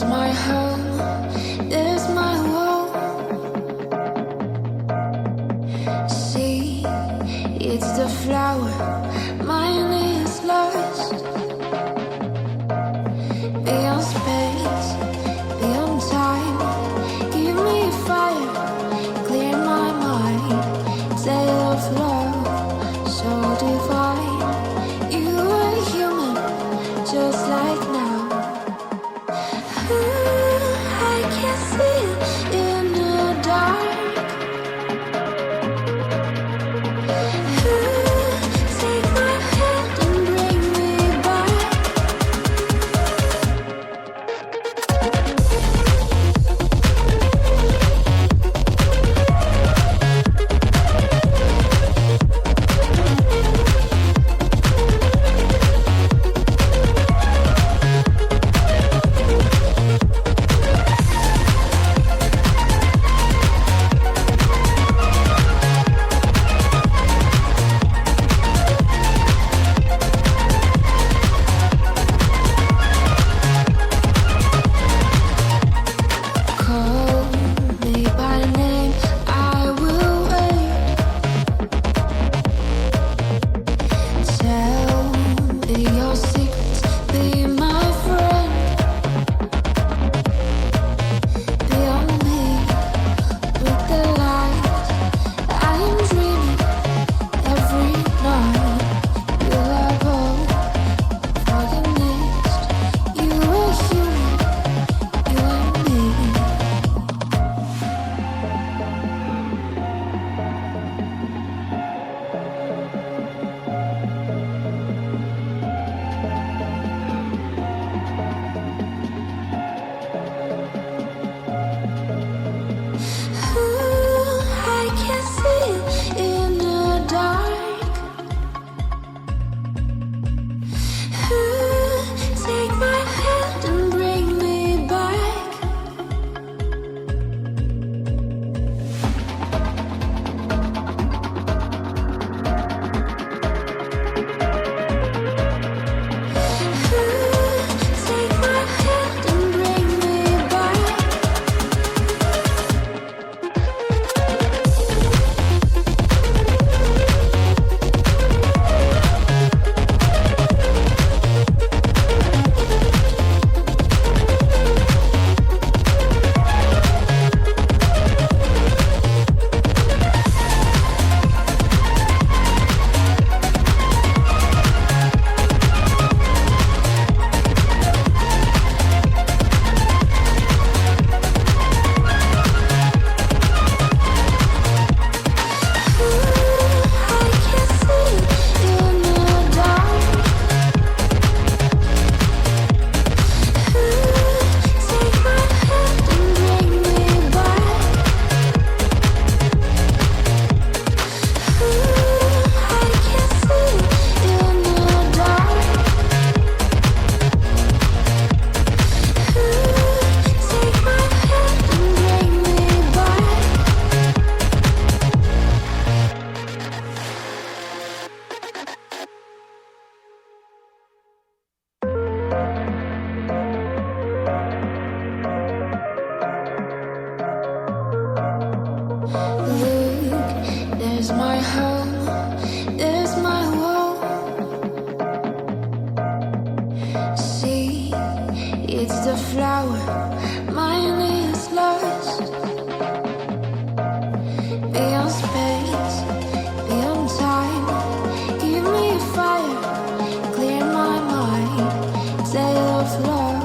my home, there's my world. See, it's the flower, mine is lost. Beyond space, beyond time, give me fire, clear my mind. Tale of love, so divine. You are human, just like now. I can see it in the dark. Take my hand and bring me back. Call me by name, I will wait. Tell me your secrets, be my friend. Beyond me, with the light, I am dreaming every night. You are both for the next. You are human, you and me. I can see it in the dark. Take my hand and bring me back. Take my hand and bring me back. I can see it in the dark. Take my hand and bring me back. I can see it in the dark. Take my hand and bring me back. Look, there's my home, there's my world. See, it's the flower, mine is lost. Beyond space, beyond time, give me fire, clear my mind. Tale of love,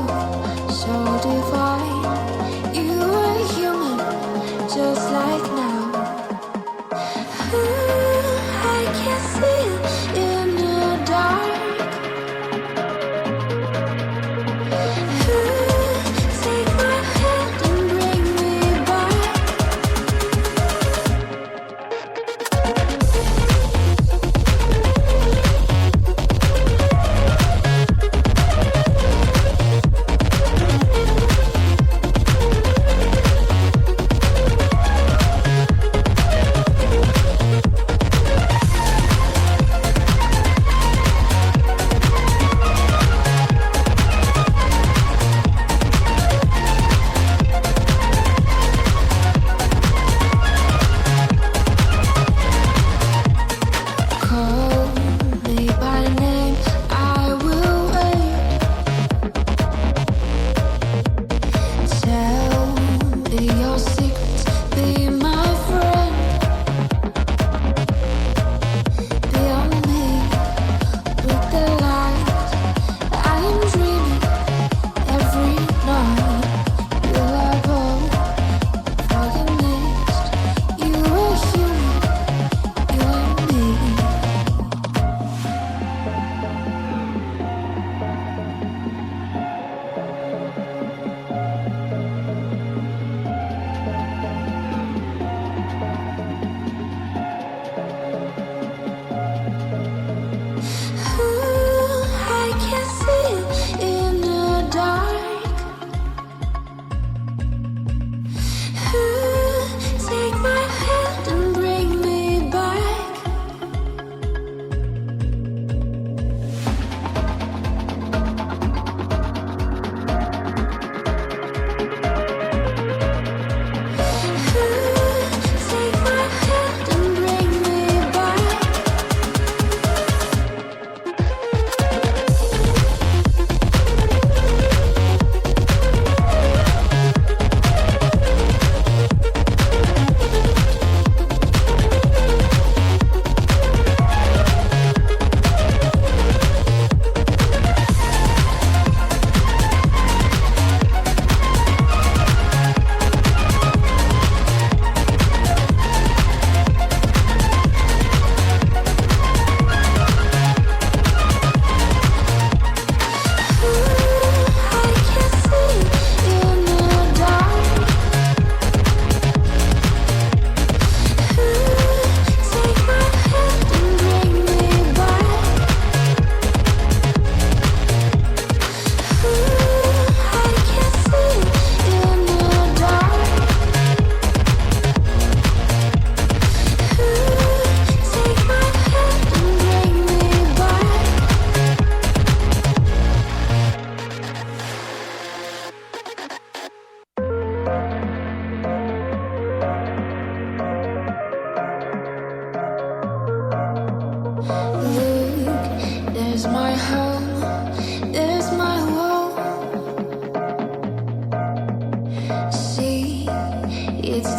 so divine. You are human, just like now. I can see it in the dark. Take my hand and bring me back.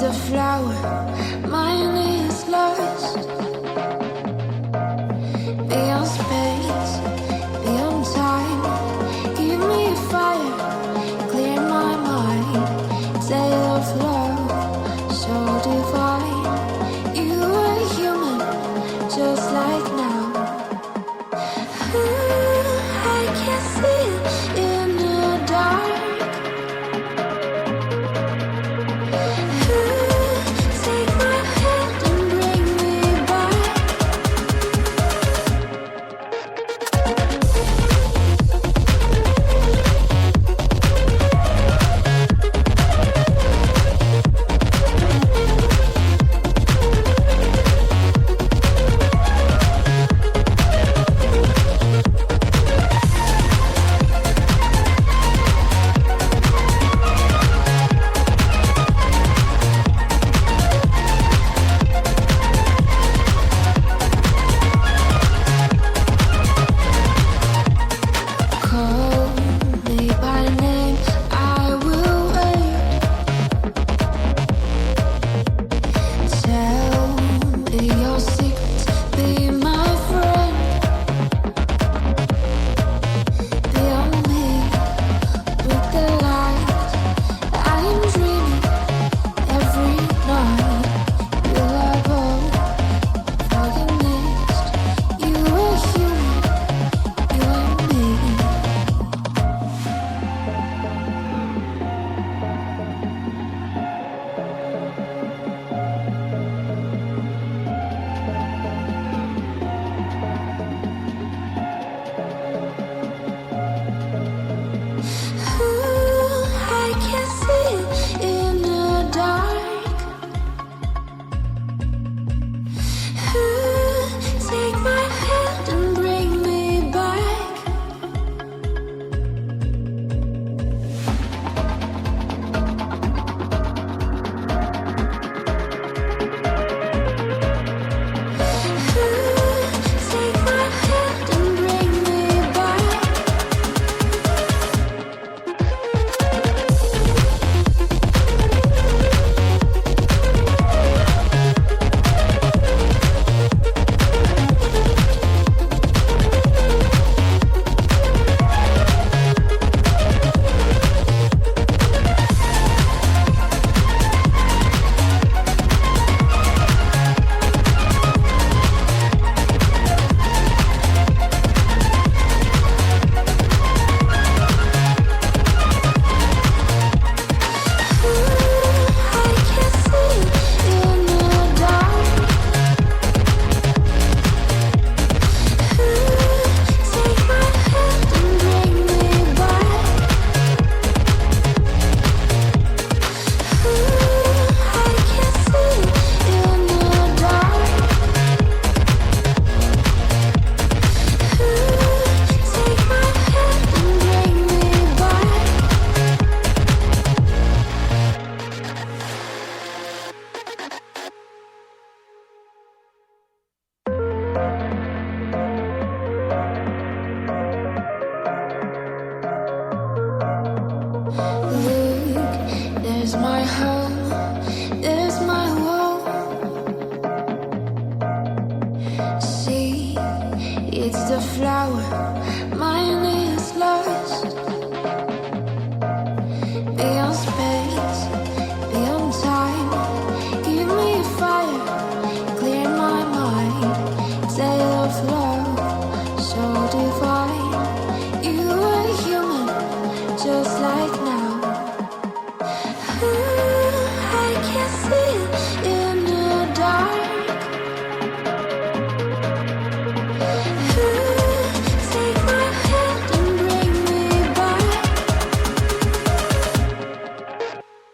a flower, mine is lost. Beyond space, beyond time, give me a fire, clear my mind. Tale of love, so divine. You are human, just like now. Ooh, I can see it in the dark. Take my hand and bring me back. Call me by name, I will wait. Tell me your secrets, be my friend. Build me with the light. I am dreaming every night. You are both for your next. You are human, you and me. Ooh, I can see it in the dark. Ooh, take my hand and bring me back. Ooh, take my hand and bring me back. Look, there's my heart.